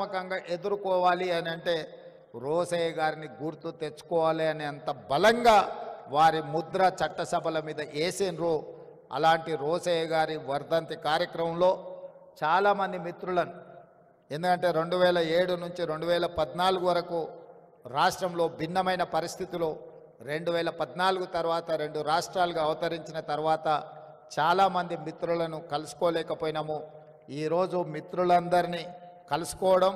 ప్రతిష్టాత్మకంగా ఎదుర్కోవాలి అని అంటే రోసయ్య గారిని గుర్తు తెచ్చుకోవాలి అని అంత బలంగా వారి ముద్ర చట్టసభల మీద వేసినరు. అలాంటి రోసయ్య గారి వర్ధంతి కార్యక్రమంలో చాలామంది మిత్రులను, ఎందుకంటే 2007 నుంచి 2014 వరకు రాష్ట్రంలో భిన్నమైన పరిస్థితులు, 2014 తర్వాత 2 రాష్ట్రాలుగా అవతరించిన తర్వాత చాలామంది మిత్రులను కలుసుకోలేకపోయినాము. ఈరోజు మిత్రులందరినీ కలుసుకోవడం,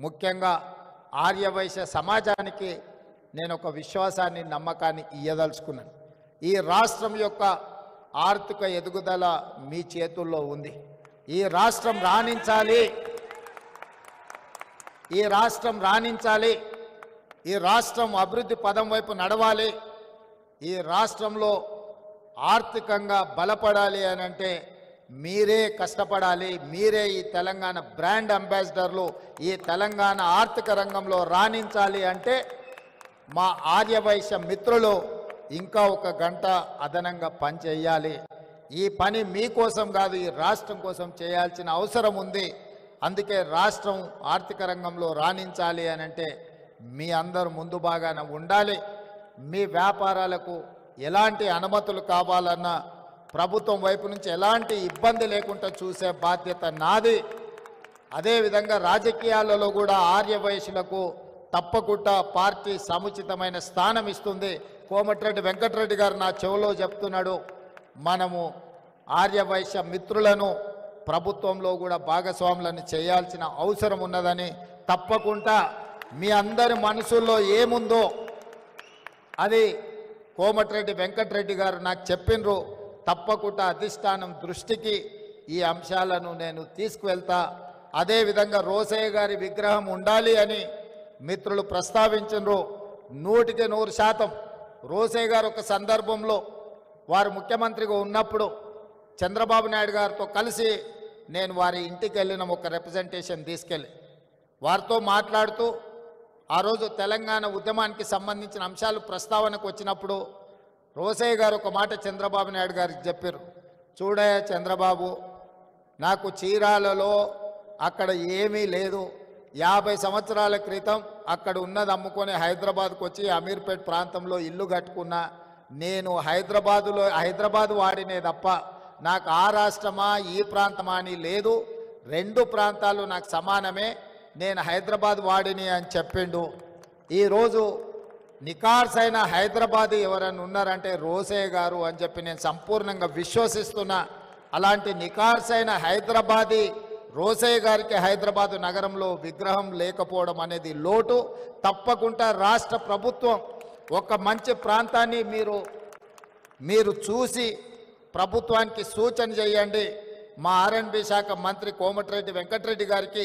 ముఖ్యంగా ఆర్యవైశ్య సమాజానికి నేను ఒక విశ్వాసాన్ని, నమ్మకాన్ని ఇయ్యదలుచుకున్నాను. ఈ రాష్ట్రం యొక్క ఆర్థిక ఎదుగుదల మీ చేతుల్లో ఉంది. ఈ రాష్ట్రం రాణించాలి, ఈ రాష్ట్రం రాణించాలి, ఈ రాష్ట్రం అభివృద్ధి పదం వైపు నడవాలి, ఈ రాష్ట్రంలో ఆర్థికంగా బలపడాలి అని అంటే మీరే కష్టపడాలి. మీరే ఈ తెలంగాణ బ్రాండ్ అంబాసిడర్లు. ఈ తెలంగాణ ఆర్థిక రంగంలో రాణించాలి అంటే మా ఆర్యవైశ్య మిత్రులు ఇంకా 1 గంట అదనంగా పని చేయాలి. ఈ పని మీకోసం కాదు, ఈ రాష్ట్రం కోసం చేయాల్సిన అవసరం ఉంది. అందుకే రాష్ట్రం ఆర్థిక రంగంలో రాణించాలి అని అంటే మీ అందరూ ముందు బాగానే ఉండాలి. మీ వ్యాపారాలకు ఎలాంటి అనుమతులు కావాలన్నా ప్రభుత్వం వైపు నుంచి ఎలాంటి ఇబ్బంది లేకుండా చూసే బాధ్యత నాది. అదేవిధంగా రాజకీయాలలో కూడా ఆర్యవైశ్యులకు తప్పకుండా పార్టీ సముచితమైన స్థానం ఇస్తుంది. కోమటిరెడ్డి వెంకటరెడ్డి గారు నా చెవిలో చెప్తున్నాడు, మనము ఆర్యవైశ్య మిత్రులను ప్రభుత్వంలో కూడా భాగస్వాములను చేయాల్సిన అవసరం ఉన్నదని, తప్పకుండా మీ అందరి మనసుల్లో ఏముందో అది కోమటిరెడ్డి వెంకటరెడ్డి గారు నాకు చెప్పినరు. తప్పకుండా అధిష్టానం దృష్టికి ఈ అంశాలను నేను తీసుకువెళ్తా. అదేవిధంగా రోసయ్య గారి విగ్రహం ఉండాలి అని మిత్రులు ప్రస్తావించరు. 100% రోసయ్య గారు ఒక సందర్భంలో వారు ముఖ్యమంత్రిగా ఉన్నప్పుడు చంద్రబాబు నాయుడు గారితో కలిసి నేను వారి ఇంటికి వెళ్ళిన ఒక రిప్రజెంటేషన్ తీసుకెళ్ళి వారితో మాట్లాడుతూ ఆ రోజు తెలంగాణ ఉద్యమానికి సంబంధించిన అంశాలు ప్రస్తావనకు వచ్చినప్పుడు రోసయ్య గారు ఒక మాట చంద్రబాబు నాయుడు గారికి చెప్పారు, చూడయ్య చంద్రబాబు, నాకు చీరాలలో అక్కడ ఏమీ లేదు, 50 సంవత్సరాల క్రితం అక్కడ ఉన్నది అమ్ముకొని హైదరాబాద్కు వచ్చి అమీర్పేట్ ప్రాంతంలో ఇల్లు కట్టుకున్నా. నేను హైదరాబాదు వాడినే తప్ప నాకు ఆ రాష్ట్రమా ఈ ప్రాంతమా అని లేదు, 2 ప్రాంతాలు నాకు సమానమే, నేను హైదరాబాద్ వాడిని అని చెప్పిండు. ఈరోజు నికార్సైన హైదరాబాదీ ఎవరైనా ఉన్నారంటే రోసయ్య గారు అని చెప్పి నేను సంపూర్ణంగా విశ్వసిస్తున్నా. అలాంటి నికార్సైన హైదరాబాదీ రోసయ్య గారికి హైదరాబాదు నగరంలో విగ్రహం లేకపోవడం అనేది లోటు. తప్పకుండా రాష్ట్ర ప్రభుత్వం ఒక మంచి ప్రాంతాన్ని మీరు చూసి ప్రభుత్వానికి సూచన చేయండి. మా ఆర్ఎండ్బి శాఖ మంత్రి కోమటిరెడ్డి వెంకటరెడ్డి గారికి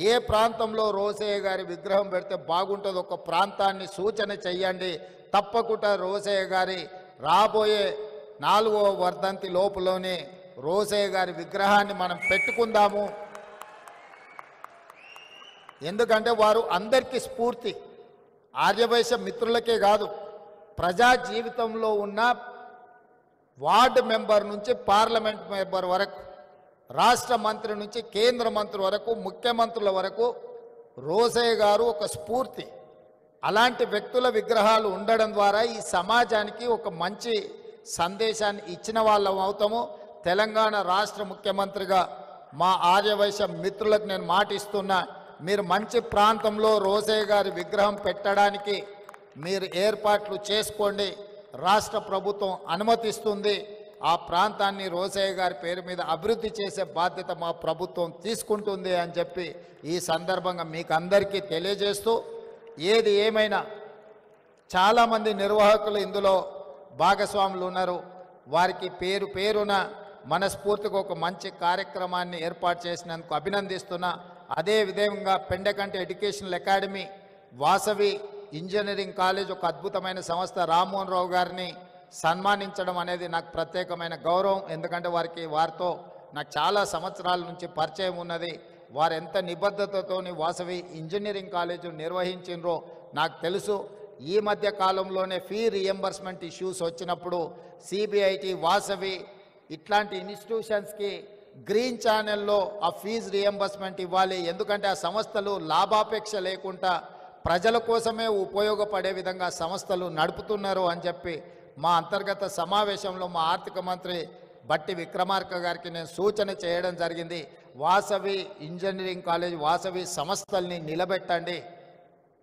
ఏ ప్రాంతంలో రోసయ్య గారి విగ్రహం పెడితే బాగుంటుందో ఒక ప్రాంతాన్ని సూచన చెయ్యండి. తప్పకుండా రోసయ్య గారి రాబోయే 4వ వర్ధంతి లోపులోనే రోసయ్య గారి విగ్రహాన్ని మనం పెట్టుకుందాము. ఎందుకంటే వారు అందరికీ స్ఫూర్తి, ఆర్యవైశ్య మిత్రులకే కాదు, ప్రజా జీవితంలో ఉన్న వార్డు మెంబర్ నుంచి పార్లమెంట్ మెంబర్ వరకు, రాష్ట్ర మంత్రి నుంచి కేంద్ర మంత్రి వరకు, ముఖ్యమంత్రుల వరకు రోసయ్య గారు ఒక స్ఫూర్తి. అలాంటి వ్యక్తుల విగ్రహాలు ఉండడం ద్వారా ఈ సమాజానికి ఒక మంచి సందేశాన్ని ఇచ్చిన వాళ్ళం అవుతాము. తెలంగాణ రాష్ట్ర ముఖ్యమంత్రిగా మా ఆర్యవైశ్య మిత్రులకు నేను మాటిస్తున్నా, మీరు మంచి ప్రాంతంలో రోసయ్య గారి విగ్రహం పెట్టడానికి మీరు ఏర్పాట్లు చేసుకోండి. రాష్ట్ర ప్రభుత్వం అనుమతిస్తుంది. ఆ ప్రాంతాన్ని రోసయ్య గారి పేరు మీద అభివృద్ధి చేసే బాధ్యత మా ప్రభుత్వం తీసుకుంటుంది అని చెప్పి ఈ సందర్భంగా మీకు అందరికీ తెలియజేస్తూ, ఏది ఏమైనా చాలామంది నిర్వాహకులు ఇందులో భాగస్వాములు ఉన్నారు. వారికి పేరు పేరున మనస్ఫూర్తిగా ఒక మంచి కార్యక్రమాన్ని ఏర్పాటు చేసినందుకు అభినందిస్తున్నా. అదేవిధంగా Pendakanti educational academy, Vasavi engineering college ఒక అద్భుతమైన సంస్థ, రామ్మోహన్ రావు గారిని సన్మానించడం అనేది నాకు ప్రత్యేకమైన గౌరవం. ఎందుకంటే వారితో నాకు చాలా సంవత్సరాల నుంచి పరిచయం ఉన్నది. వారు ఎంత నిబద్ధతతోని వాసవి ఇంజనీరింగ్ కాలేజు నిర్వహించినరో నాకు తెలుసు. ఈ మధ్య కాలంలోనే ఫీ రియంబర్స్మెంట్ ఇష్యూస్ వచ్చినప్పుడు సిబిఐటి, వాసవి ఇట్లాంటి ఇన్స్టిట్యూషన్స్కి గ్రీన్ ఛానల్లో ఆ ఫీజు రియంబర్స్మెంట్ ఇవ్వాలి. ఎందుకంటే ఆ సంస్థలు లాభాపేక్ష లేకుండా ప్రజల కోసమే ఉపయోగపడే విధంగా సంస్థలు నడుపుతున్నారు అని చెప్పి మా అంతర్గత సమావేశంలో మా ఆర్థిక మంత్రి బట్టి విక్రమార్క గారికి నేను సూచన చేయడం జరిగింది. వాసవి ఇంజనీరింగ్ కాలేజ్ వాసవి సంస్థల్ని నిలబెట్టండి.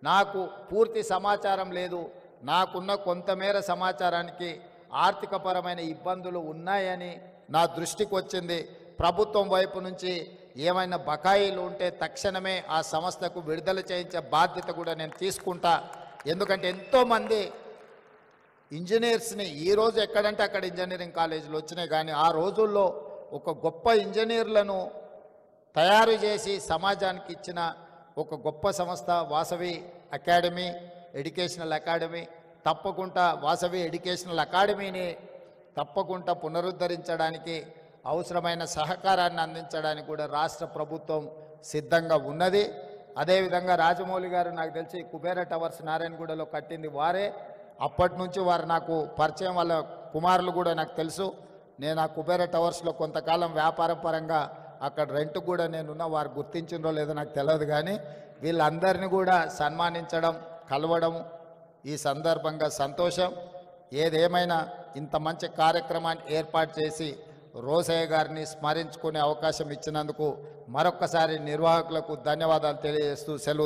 నాకు పూర్తి సమాచారం లేదు, నాకున్న కొంతమేర సమాచారానికి ఆర్థికపరమైన ఇబ్బందులు ఉన్నాయని నా దృష్టికి వచ్చింది. ప్రభుత్వం వైపు నుంచి ఏమైనా బకాయిలు ఉంటే తక్షణమే ఆ సంస్థకు విడుదల చేయించే బాధ్యత కూడా నేను తీసుకుంటా. ఎందుకంటే ఎంతోమంది ఇంజనీర్స్ని ఈరోజు ఎక్కడంటే అక్కడ ఇంజనీరింగ్ కాలేజీలు వచ్చినాయి, కానీ ఆ రోజుల్లో ఒక గొప్ప ఇంజనీర్లను తయారు చేసి సమాజానికి ఇచ్చిన ఒక గొప్ప సంస్థ వాసవి అకాడమీ, ఎడ్యుకేషనల్ అకాడమీ. తప్పకుండా వాసవి ఎడ్యుకేషనల్ అకాడమీని తప్పకుండా పునరుద్ధరించడానికి అవసరమైన సహకారాన్ని అందించడానికి కూడా రాష్ట్ర ప్రభుత్వం సిద్ధంగా ఉన్నది. అదేవిధంగా రాజమౌళి గారు నాకు తెలిసి కుబేర టవర్స్ నారాయణగూడలో కట్టింది వారే. అప్పటి నుంచి వారు నాకు పరిచయం, వాళ్ళ కుమారులు కూడా నాకు తెలుసు. నేను ఆ కుబేర టవర్స్లో కొంతకాలం వ్యాపార పరంగా అక్కడ రెంట్ కూడా నేనున్న, వారు గుర్తించిందో లేదో నాకు తెలియదు, కానీ వీళ్ళందరినీ కూడా సన్మానించడం, కలవడం ఈ సందర్భంగా సంతోషం. ఏదేమైనా ఇంత మంచి కార్యక్రమాన్ని ఏర్పాటు చేసి రోసయ్య గారిని స్మరించుకునే అవకాశం ఇచ్చినందుకు మరొక్కసారి నిర్వాహకులకు ధన్యవాదాలు తెలియజేస్తూ సెలవు.